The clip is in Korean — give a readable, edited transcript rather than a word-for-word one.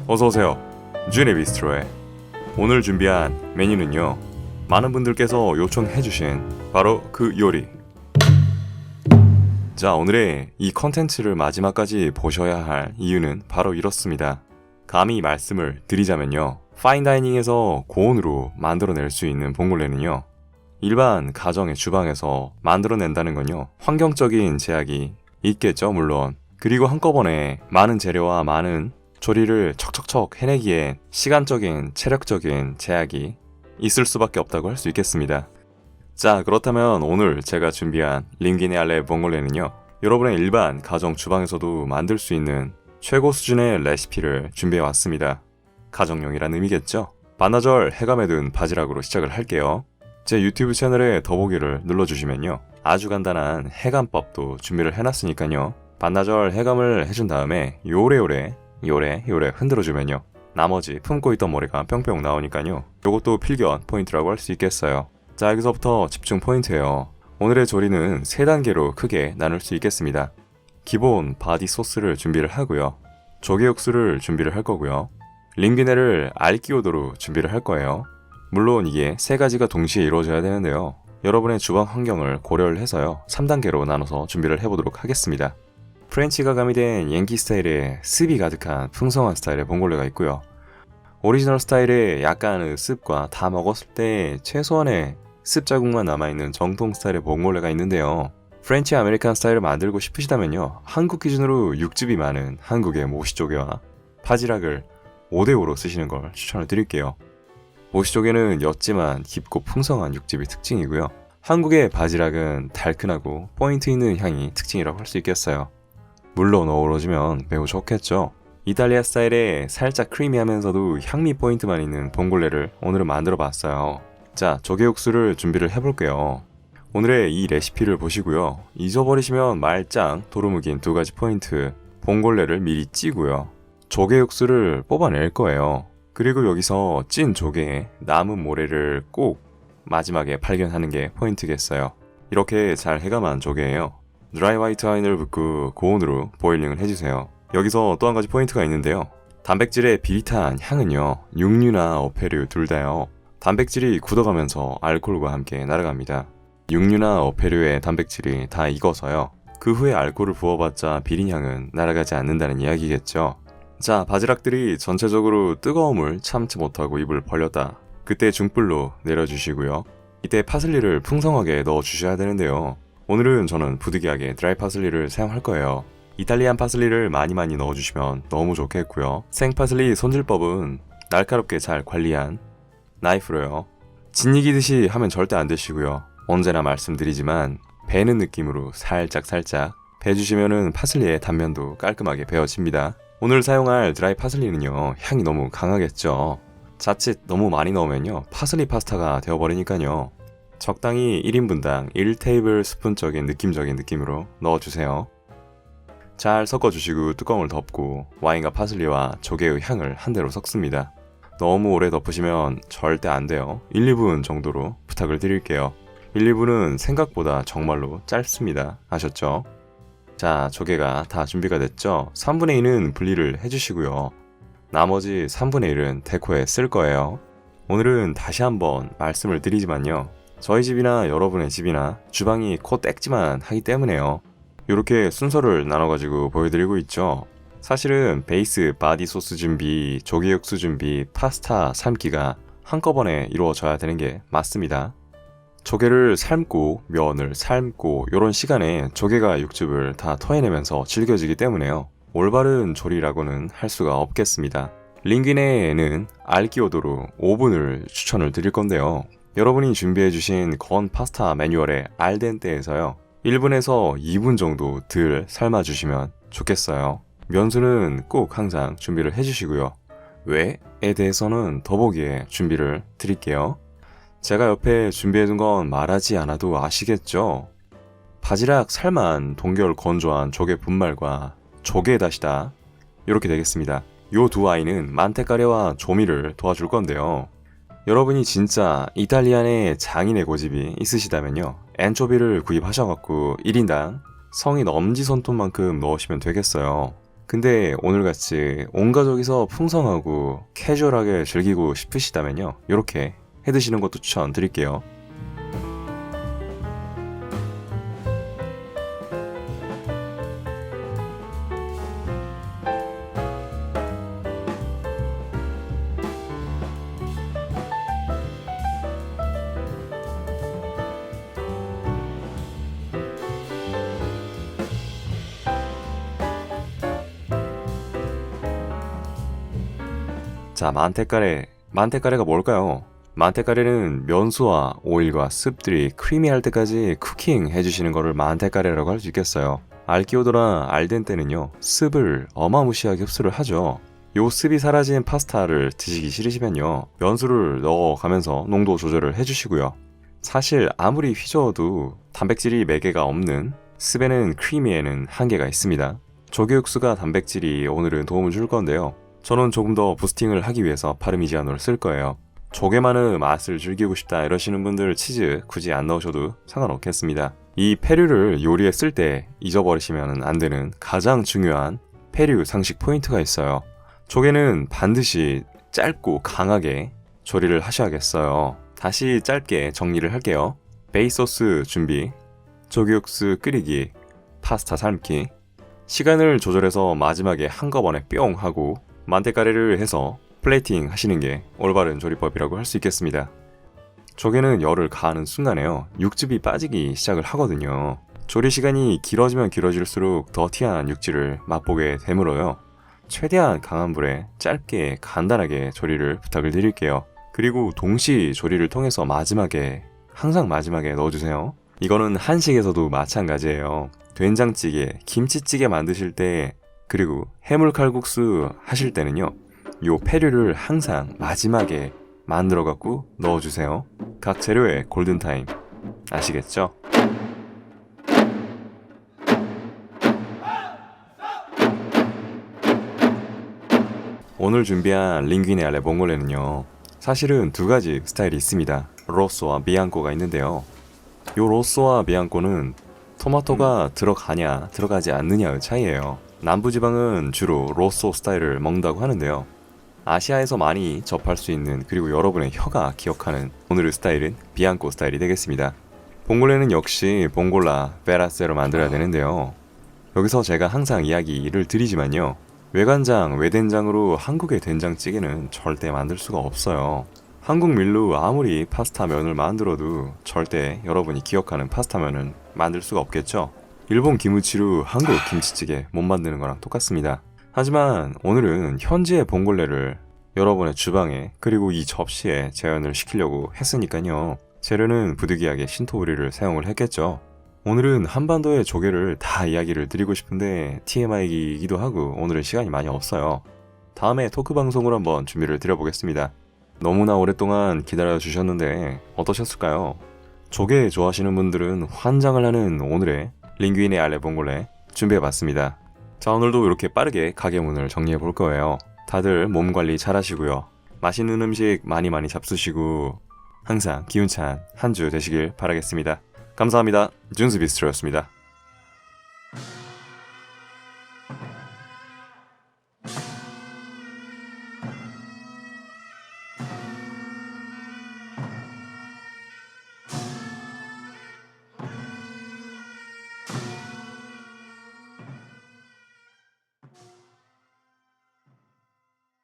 어서오세요. 주인의 비스트로에 오늘 준비한 메뉴는요, 많은 분들께서 요청해주신 바로 그 요리. 자, 오늘의 이 컨텐츠를 마지막까지 보셔야 할 이유는 바로 이렇습니다. 감히 말씀을 드리자면요, 파인다이닝에서 고온으로 만들어낼 수 있는 봉골레는요, 일반 가정의 주방에서 만들어낸다는 건요, 환경적인 제약이 있겠죠, 물론. 그리고 한꺼번에 많은 재료와 많은 조리를 척척척 해내기에 시간적인, 체력적인 제약이 있을 수밖에 없다고 할 수 있겠습니다. 자, 그렇다면 오늘 제가 준비한 링기네 알레 봉골레는요, 여러분의 일반 가정 주방에서도 만들 수 있는 최고 수준의 레시피를 준비해 왔습니다. 가정용이라는 의미겠죠? 반나절 해감에 둔 바지락으로 시작을 할게요. 제 유튜브 채널에 더보기를 눌러주시면요, 아주 간단한 해감법도 준비를 해놨으니까요, 반나절 해감을 해준 다음에 요래 흔들어주면요, 나머지 품고 있던 모래가 뿅뿅 나오니까요, 요것도 필견 포인트라고 할 수 있겠어요. 자, 여기서부터 집중 포인트예요. 오늘의 조리는 3단계로 크게 나눌 수 있겠습니다. 기본 바디 소스를 준비를 하고요, 조개 육수를 준비를 할 거고요, 링기네를 알끼오도로 준비를 할 거예요. 물론 이게 3가지가 동시에 이루어져야 되는데요, 여러분의 주방 환경을 고려를 해서요, 3단계로 나눠서 준비를 해보도록 하겠습니다. 프렌치가 가미된 옌키 스타일의 습이 가득한 풍성한 스타일의 봉골레가 있고요, 오리지널 스타일의 약간의 습과 다 먹었을 때 최소한의 습 자국만 남아있는 정통 스타일의 봉골레가 있는데요, 프렌치 아메리칸 스타일을 만들고 싶으시다면요, 한국 기준으로 육즙이 많은 한국의 모시조개와 바지락을 5대5로 쓰시는 걸 추천을 드릴게요. 모시조개는 옅지만 깊고 풍성한 육즙이 특징이고요, 한국의 바지락은 달큰하고 포인트 있는 향이 특징이라고 할 수 있겠어요. 물론 어우러지면 매우 좋겠죠. 이탈리아 스타일의 살짝 크리미하면서도 향미 포인트만 있는 봉골레를 오늘은 만들어 봤어요. 자, 조개 육수를 준비를 해볼게요. 오늘의 이 레시피를 보시고요, 잊어버리시면 말짱 도루묵인 2가지 포인트, 봉골레를 미리 찌고요, 조개 육수를 뽑아낼 거예요. 그리고 여기서 찐 조개에 남은 모래를 꼭 마지막에 발견하는 게 포인트겠어요. 이렇게 잘 해감한 조개예요. 드라이 화이트 와인을 붓고 고온으로 보일링을 해주세요. 여기서 또 한 가지 포인트가 있는데요, 단백질의 비릿한 향은요, 육류나 어패류 둘 다요, 단백질이 굳어가면서 알코올과 함께 날아갑니다. 육류나 어패류의 단백질이 다 익어서요, 그 후에 알코올을 부어봤자 비린 향은 날아가지 않는다는 이야기겠죠. 자, 바지락들이 전체적으로 뜨거움을 참지 못하고 입을 벌렸다. 그때 중불로 내려주시고요, 이때 파슬리를 풍성하게 넣어주셔야 되는데요, 오늘은 저는 부득이하게 드라이 파슬리를 사용할 거예요. 이탈리안 파슬리를 많이 넣어주시면 너무 좋겠고요, 생파슬리 손질법은 날카롭게 잘 관리한 나이프로요, 짓이기듯이 하면 절대 안 되시고요, 언제나 말씀드리지만 베는 느낌으로 살짝 베주시면은 파슬리의 단면도 깔끔하게 베어집니다. 오늘 사용할 드라이 파슬리는요, 향이 너무 강하겠죠. 자칫 너무 많이 넣으면요, 파슬리 파스타가 되어버리니까요, 적당히 1인분당 1테이블 스푼적인 느낌적인 느낌으로 넣어주세요. 잘 섞어주시고 뚜껑을 덮고 와인과 파슬리와 조개의 향을 한대로 섞습니다. 너무 오래 덮으시면 절대 안 돼요. 1, 2분 정도로 부탁을 드릴게요. 1, 2분은 생각보다 정말로 짧습니다. 아셨죠? 자, 조개가 다 준비가 됐죠? 3분의 2는 분리를 해주시고요, 나머지 3분의 1은 데코에 쓸 거예요. 오늘은 다시 한번 말씀을 드리지만요, 저희 집이나 여러분의 집이나 주방이 코딱지만 하기 때문에요, 이렇게 순서를 나눠가지고 보여드리고 있죠. 사실은 베이스 바디 소스 준비, 조개 육수 준비, 파스타 삶기가 한꺼번에 이루어져야 되는 게 맞습니다. 조개를 삶고 면을 삶고 이런 시간에 조개가 육즙을 다 토해내면서 질겨지기 때문에요, 올바른 조리라고는 할 수가 없겠습니다. 링기네에는 알끼오도로 오븐을 추천을 드릴 건데요, 여러분이 준비해주신 건 파스타 매뉴얼의 알덴테에서요, 1분에서 2분 정도 덜 삶아주시면 좋겠어요. 면수는 꼭 항상 준비를 해주시고요, 왜에 대해서는 더보기에 준비를 드릴게요. 제가 옆에 준비해둔 건 말하지 않아도 아시겠죠? 바지락 삶은 동결 건조한 조개 분말과 조개 다시다, 이렇게 되겠습니다. 요 두 아이는 만테카레와 조미를 도와줄 건데요, 여러분이 진짜 이탈리안의 장인의 고집이 있으시다면요, 엔초비를 구입하셔갖고 1인당 성인 엄지손톱만큼 넣으시면 되겠어요. 근데 오늘같이 온 가족이서 풍성하고 캐주얼하게 즐기고 싶으시다면요, 이렇게 해드시는 것도 추천드릴게요. 자, 만테카레. 만테카레가 뭘까요? 만테카레는 면수와 오일과 습들이 크리미할 때까지 쿠킹 해주시는 거를 만테카레라고 할 수 있겠어요. 알키오도나 알덴테는요, 습을 어마무시하게 흡수를 하죠. 요 습이 사라진 파스타를 드시기 싫으시면요, 면수를 넣어가면서 농도 조절을 해주시고요. 사실 아무리 휘저어도 단백질이 매개가 없는 습에는 크리미에는 한계가 있습니다. 조개육수가 단백질이 오늘은 도움을 줄 건데요, 저는 조금 더 부스팅을 하기 위해서 파르미지아노를 쓸 거예요. 조개만의 맛을 즐기고 싶다 이러시는 분들 치즈 굳이 안 넣으셔도 상관없겠습니다. 이 페류를 요리에 쓸 때 잊어버리시면 안 되는 가장 중요한 페류 상식 포인트가 있어요. 조개는 반드시 짧고 강하게 조리를 하셔야겠어요. 다시 짧게 정리를 할게요. 베이소스 준비, 조개육수 끓이기, 파스타 삶기, 시간을 조절해서 마지막에 한꺼번에 뿅 하고 만테카레를 해서 플레이팅 하시는 게 올바른 조리법이라고 할 수 있겠습니다. 조개는 열을 가하는 순간에요, 육즙이 빠지기 시작을 하거든요. 조리 시간이 길어지면 길어질수록 더티한 육질을 맛보게 되물어요. 최대한 강한 불에 짧게 간단하게 조리를 부탁을 드릴게요. 그리고 동시 조리를 통해서 마지막에, 항상 마지막에 넣어주세요. 이거는 한식에서도 마찬가지예요. 된장찌개, 김치찌개 만드실 때, 그리고 해물칼국수 하실 때는요, 요 페류를 항상 마지막에 만들어 갖고 넣어주세요. 각 재료의 골든타임 아시겠죠? 오늘 준비한 링귀네 알레 봉골레는요, 사실은 두 가지 스타일이 있습니다. 로쏘와 비앙코가 있는데요, 요 로쏘와 비앙코는 토마토가 들어가냐 들어가지 않느냐의 차이예요. 남부지방은 주로 로쏘 스타일을 먹는다고 하는데요, 아시아에서 많이 접할 수 있는, 그리고 여러분의 혀가 기억하는 오늘의 스타일은 비앙코 스타일이 되겠습니다. 봉골레는 역시 봉골라 베라세로 만들어야 되는데요, 여기서 제가 항상 이야기를 드리지만요, 외간장, 외된장으로 한국의 된장찌개는 절대 만들 수가 없어요. 한국 밀로 아무리 파스타면을 만들어도 절대 여러분이 기억하는 파스타면은 만들 수가 없겠죠. 일본 기무치로 한국 김치찌개 못 만드는 거랑 똑같습니다. 하지만 오늘은 현지의 봉골레를 여러분의 주방에, 그리고 이 접시에 재현을 시키려고 했으니까요, 재료는 부득이하게 신토부리를 사용을 했겠죠. 오늘은 한반도의 조개를 다 이야기를 드리고 싶은데 TMI이기도 하고 오늘은 시간이 많이 없어요. 다음에 토크 방송으로 한번 준비를 드려보겠습니다. 너무나 오랫동안 기다려주셨는데 어떠셨을까요? 조개 좋아하시는 분들은 환장을 하는 오늘의 링귀네 알레 봉골레 준비해봤습니다. 자, 오늘도 이렇게 빠르게 가게 문을 정리해볼 거예요. 다들 몸 관리 잘 하시고요, 맛있는 음식 많이 잡수시고 항상 기운찬 한 주 되시길 바라겠습니다. 감사합니다. 준스 비스트로였습니다.